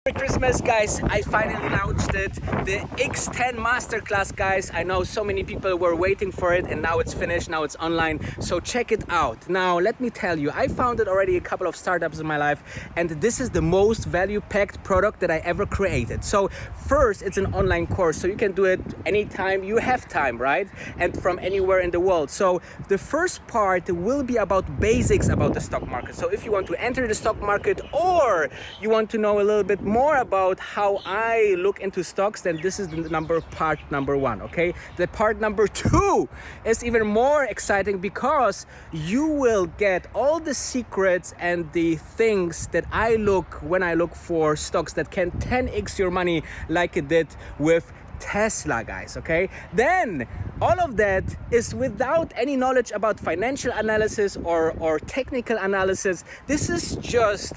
Merry Christmas, guys. I finally launched it, the X10 Masterclass, guys. I know so many people were waiting for it, and now it's finished, now it's online, so check it out. Now let me tell you, I founded already a couple of startups in my life, and this is the most value-packed product that I ever created. So first, it's an online course, so you can do it anytime you have time, right? And from anywhere in the world. So the first part will be about basics about the stock market. So if you want to enter the stock market, or you want to know a little bit more about how I look into stocks, then this is the part number one, okay? The part number two is even more exciting because you will get all the secrets and the things that I look when I look for stocks that can 10x your money like it did with Tesla, guys, okay? Then all of that is without any knowledge about financial analysis or technical analysis. This is just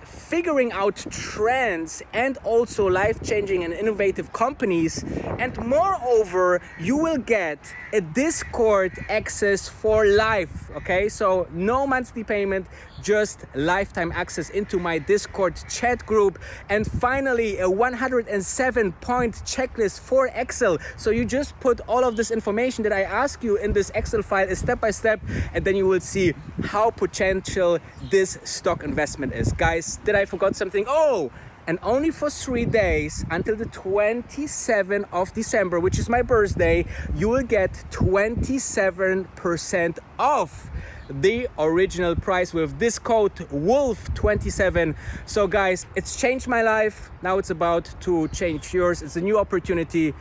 figuring out trends and also life-changing and innovative companies. And moreover, you will get a Discord access for life, okay? So no monthly payment, just lifetime access into my Discord chat group. And finally, a 107-point checklist for Excel. So you just put all of this information that I ask you in this Excel file step by step, and then you will see how potential this stock investment is. Guys, did I forget something? Oh, and only for 3 days until the 27th of December, which is my birthday, you will get 27% off the original price with this code WOLF27. So guys, it's changed my life. Now it's about to change yours. It's a new opportunity.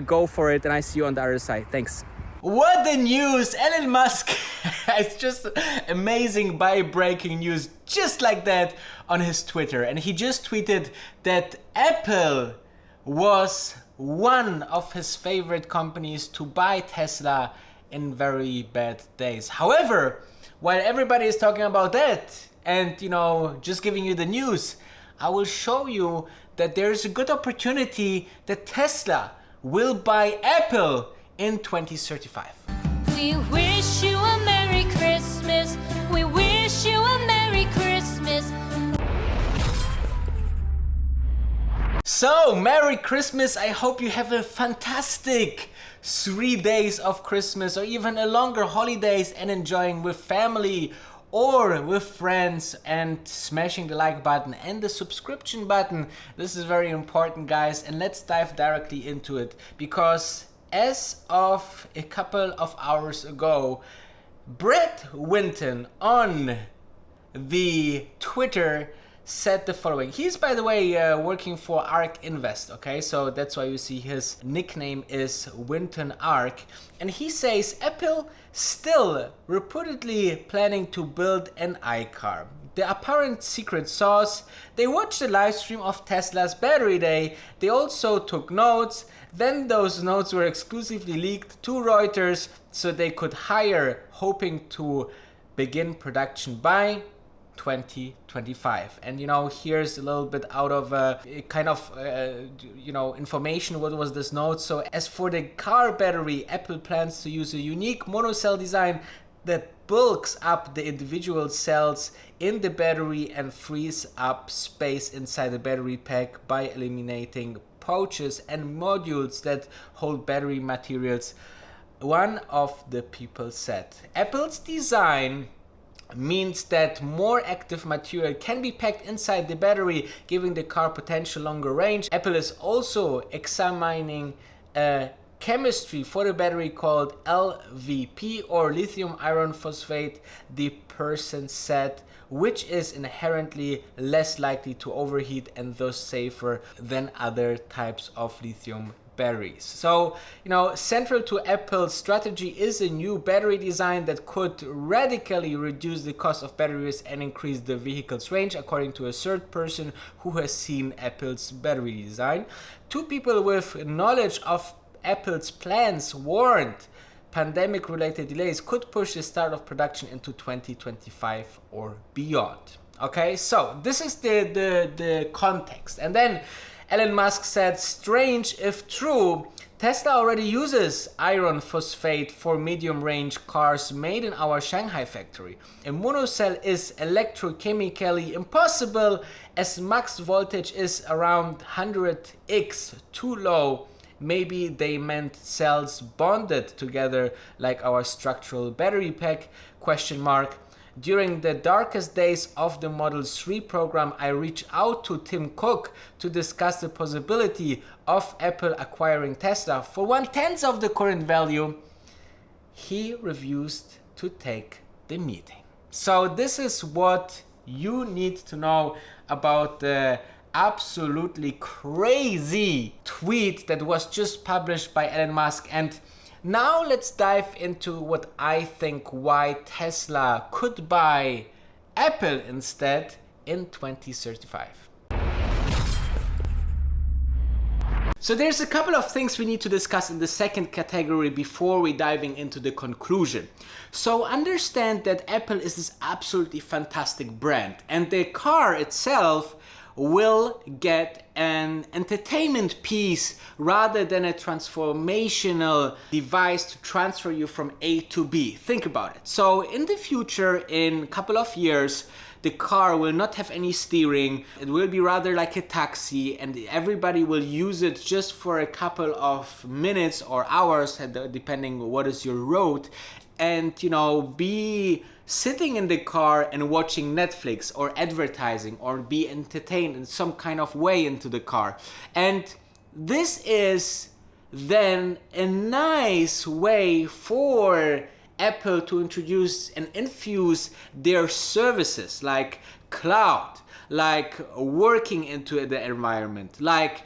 Go for it, and I see you on the other side. Thanks. What the news! Elon Musk it's just amazing breaking news just like that on his Twitter. And he just tweeted that Apple was one of his favorite companies to buy Tesla in very bad days. However, while everybody is talking about that and, just giving you the news, I will show you that there's a good opportunity that Tesla will buy Apple in 2035. We wish you a Merry Christmas. We wish you a Merry Christmas. So, Merry Christmas. I hope you have a fantastic 3 days of Christmas, or even a longer holidays, and enjoying with family or with friends, and smashing the like button and the subscription button. This is very important, guys, and let's dive directly into it, because as of a couple of hours ago, Brett Winton on the Twitter said the following. He's, by the way, working for ARK Invest, okay? So that's why you see his nickname is Winton ARK. And he says Apple still reportedly planning to build an iCar. The apparent secret sauce: they watched the live stream of Tesla's Battery Day. They also took notes. Then those notes were exclusively leaked to Reuters so they could hire, hoping to begin production by 2025. And here's a little bit out of information. What was this note? So as for the car battery, Apple plans to use a unique monocell design that bulks up the individual cells in the battery and frees up space inside the battery pack by eliminating pouches and modules that hold battery materials, one of the people said. Apple's design means that more active material can be packed inside the battery, giving the car potential longer range. Apple is also examining a chemistry for the battery called LVP, or lithium iron phosphate, the person said, which is inherently less likely to overheat and thus safer than other types of lithium batteries. So, central to Apple's strategy is a new battery design that could radically reduce the cost of batteries and increase the vehicle's range, according to a third person who has seen Apple's battery design. Two people with knowledge of Apple's plans warned pandemic-related delays could push the start of production into 2025 or beyond. Okay, so this is the context. And then Elon Musk said, strange if true, Tesla already uses iron phosphate for medium-range cars made in our Shanghai factory. A monocell is electrochemically impossible as max voltage is around 100x too low. Maybe they meant cells bonded together like our structural battery pack, question mark. During the darkest days of the Model 3 program, I reached out to Tim Cook to discuss the possibility of Apple acquiring Tesla for 1/10 of the current value. He refused to take the meeting. So this is what you need to know about the absolutely crazy tweet that was just published by Elon Musk. And now let's dive into what I think why Tesla could buy Apple instead in 2035. So there's a couple of things we need to discuss in the second category before we diving into the conclusion. So understand that Apple is this absolutely fantastic brand, and the car itself will get an entertainment piece rather than a transformational device to transfer you from A to B. Think about it. So in the future, in a couple of years, the car will not have any steering. It will be rather like a taxi, and everybody will use it just for a couple of minutes or hours, depending what is your road, and be sitting in the car and watching Netflix or advertising or be entertained in some kind of way into the car. And this is then a nice way for Apple to introduce and infuse their services like cloud, like working into the environment, like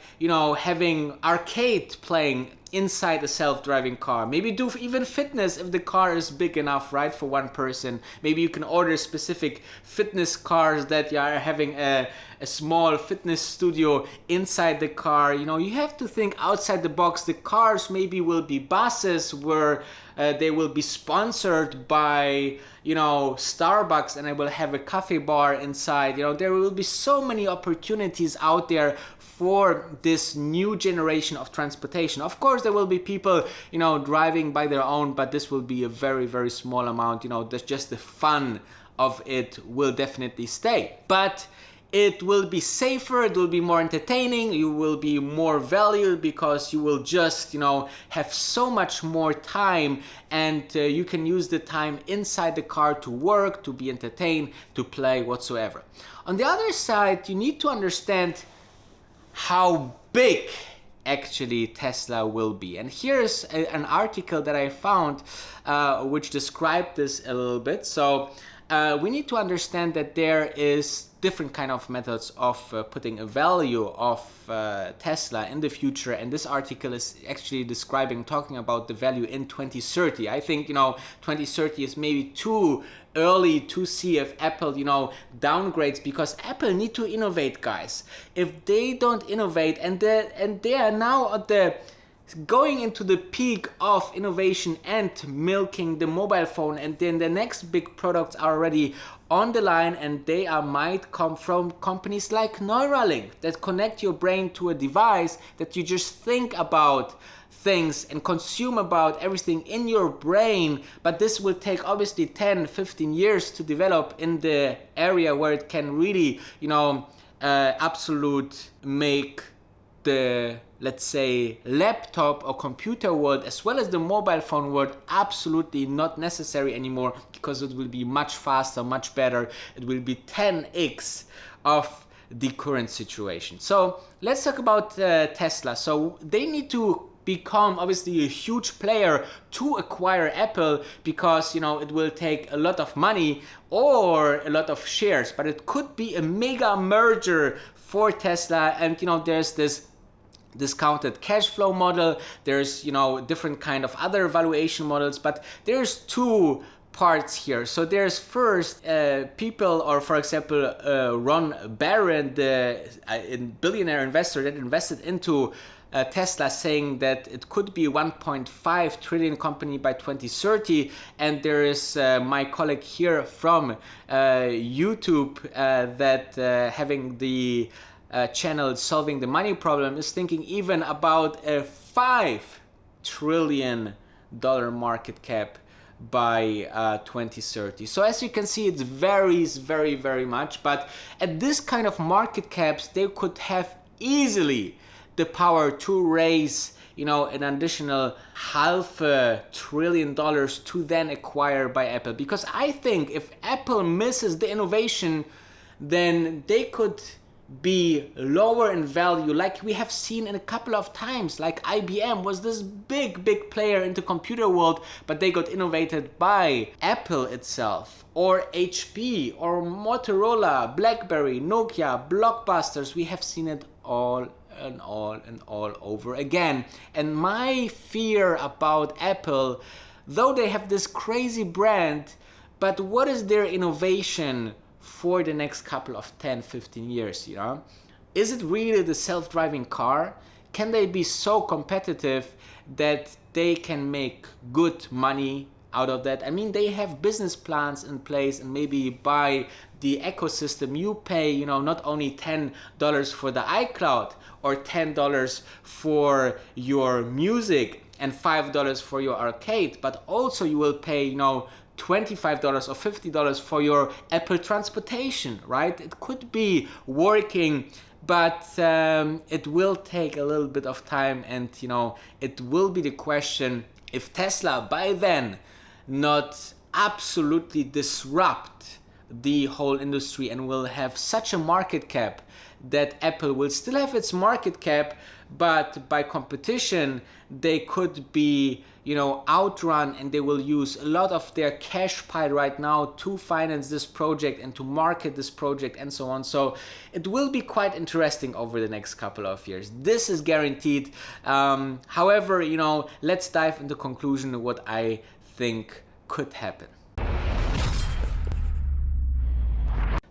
having arcade playing inside a self-driving car. Maybe do even fitness if the car is big enough, right, for one person. Maybe you can order specific fitness cars that are having a small fitness studio inside the car. You have to think outside the box. The cars maybe will be buses where they will be sponsored by Starbucks, and I will have a coffee bar inside. There will be so many opportunities out there for this new generation of transportation. Of course, there will be people, driving by their own, but this will be a very, very small amount. That's just the fun of it will definitely stay. But it will be safer, it will be more entertaining, you will be more valued because you will just, have so much more time, and you can use the time inside the car to work, to be entertained, to play, whatsoever. On the other side, you need to understand how big actually Tesla will be. And here's an article that I found which described this a little bit. So we need to understand that there is different kind of methods of putting a value of Tesla in the future, and this article is actually talking about the value in 2030. I think 2030 is maybe too early to see if Apple downgrades, because Apple need to innovate, guys. If they don't innovate, and they are now at the going into the peak of innovation and milking the mobile phone, and then the next big products are already on the line, and they might come from companies like Neuralink that connect your brain to a device that you just think about things and consume about everything in your brain. But this will take obviously 10-15 years to develop in the area where it can really absolute make the, let's say, laptop or computer world as well as the mobile phone world absolutely not necessary anymore, because it will be much faster, much better. It will be 10x of the current situation. So let's talk about Tesla. So they need to become obviously a huge player to acquire Apple, because it will take a lot of money or a lot of shares, but it could be a mega merger for Tesla. And there's this discounted cash flow model, there's different kind of other valuation models, but there's two parts here. So there's first people, or for example Ron Barron, the billionaire investor that invested into Tesla, saying that it could be a 1.5 trillion company by 2030. And there is my colleague here from YouTube that having the channel solving the money problem is thinking even about a $5 trillion market cap by 2030. So as you can see, it varies very, very much, but at this kind of market caps, they could have easily the power to raise, you know, an additional $500 billion to then acquire by Apple. Because I think if Apple misses the innovation, then they could be lower in value, like we have seen in a couple of times. Like IBM was this big player in the computer world, but they got innovated by Apple itself, or HP, or Motorola, BlackBerry, Nokia, Blockbusters. We have seen it all and all over again. And my fear about Apple, though they have this crazy brand, but what is their innovation for the next couple of 10-15 years, you know? Is it really the self-driving car? Can they be so competitive that they can make good money out of that? I mean, they have business plans in place, and maybe by the ecosystem you pay, you know, not only $10 for the iCloud or $10 for your music and $5 for your arcade, but also you will pay, you know, $25 or $50 for your Apple transportation, right? It could be working, but it will take a little bit of time, and you know, it will be the question if Tesla by then not absolutely disrupt the whole industry and will have such a market cap that Apple will still have its market cap, but by competition they could be, you know, outrun, and they will use a lot of their cash pile right now to finance this project and to market this project and so on. So it will be quite interesting over the next couple of years. This is guaranteed. However, you know, let's dive into conclusion of what I think could happen.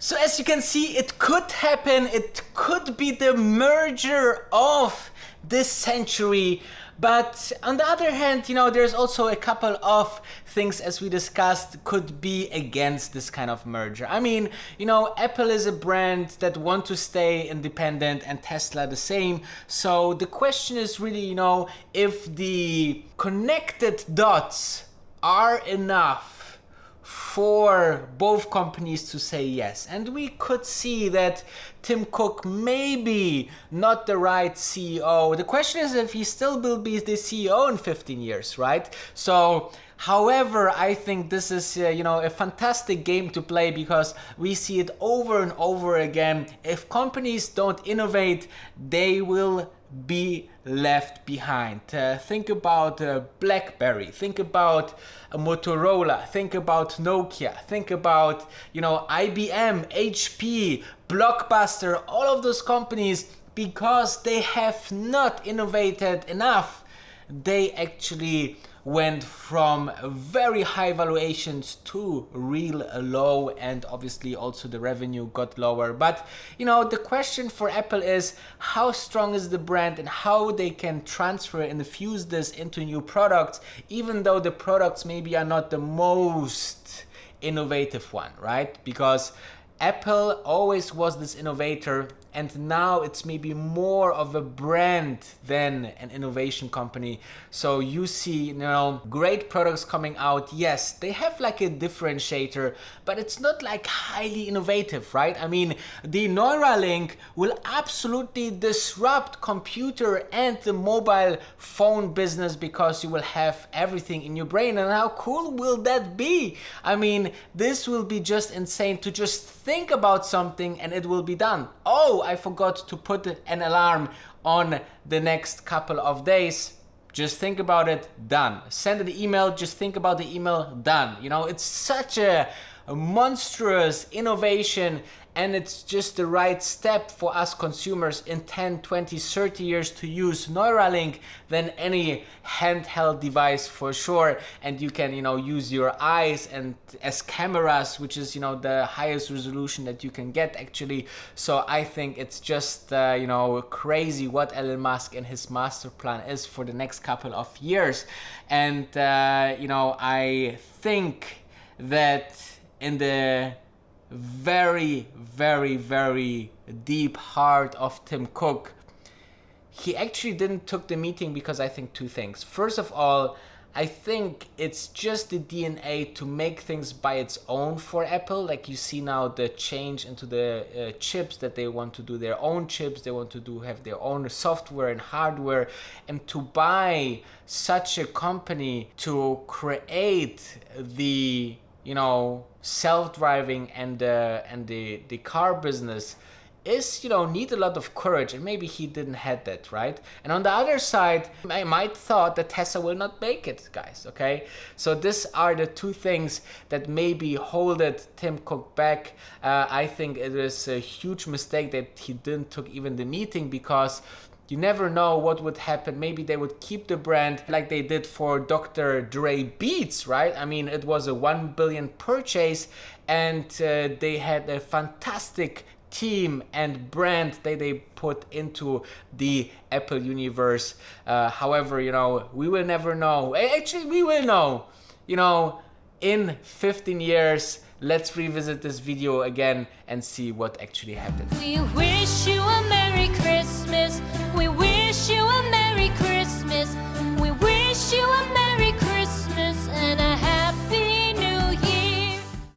So as you can see, it could happen. It could be the merger of this century. But on the other hand, you know, there's also a couple of things, as we discussed, could be against this kind of merger. I mean, you know, Apple is a brand that want to stay independent, and Tesla the same. So the question is really, you know, if the connected dots are enough for both companies to say yes. And we could see that Tim Cook may be not the right CEO. The question is if he still will be the CEO in 15 years, right? So, however, I think this is, you know, a fantastic game to play, because we see it over and over again. If companies don't innovate, they will be left behind. Think about BlackBerry, think about Motorola, think about Nokia, think about, you know, IBM, HP, Blockbuster, all of those companies, because they have not innovated enough, they actually went from very high valuations to real low, and obviously also the revenue got lower. But you know, the question for Apple is how strong is the brand and how they can transfer and infuse this into new products, even though the products maybe are not the most innovative one, right? Because Apple always was this innovator, and now it's maybe more of a brand than an innovation company. So you see, you know, great products coming out. Yes, they have like a differentiator, but it's not like highly innovative, right? I mean, the Neuralink will absolutely disrupt computer and the mobile phone business, because you will have everything in your brain. And how cool will that be? I mean, this will be just insane to just think about something and it will be done. Oh, I forgot to put an alarm on the next couple of days. Just think about it, done. Send an email, just think about the email, done. You know, it's such a monstrous innovation, and it's just the right step for us consumers in 10, 20, 30 years to use Neuralink than any handheld device for sure. And you can, you know, use your eyes and as cameras, which is, you know, the highest resolution that you can get actually. So I think it's just, you know, crazy what Elon Musk and his master plan is for the next couple of years. And, you know, I think that in the very, very, very deep heart of Tim Cook, he actually didn't took the meeting because I think two things. First of all, I think it's just the DNA to make things by its own for Apple. Like you see now the change into the chips, that they want to do their own chips, they want to have their own software and hardware, and to buy such a company to create the, you know, self-driving and the car business is, you know, need a lot of courage, and maybe he didn't have that, right? And on the other side, I might thought that Tesla will not make it, guys, okay? So these are the two things that maybe hold Tim Cook back. I think it is a huge mistake that he didn't took even the meeting, because you never know what would happen. Maybe they would keep the brand like they did for Dr. Dre Beats, right? I mean, it was a 1 billion purchase, and they had a fantastic team and brand that they put into the Apple universe. However, you know, we will never know. Actually, we will know, you know, in 15 years. Let's revisit this video again and see what actually happened. We wish you a Merry Christmas.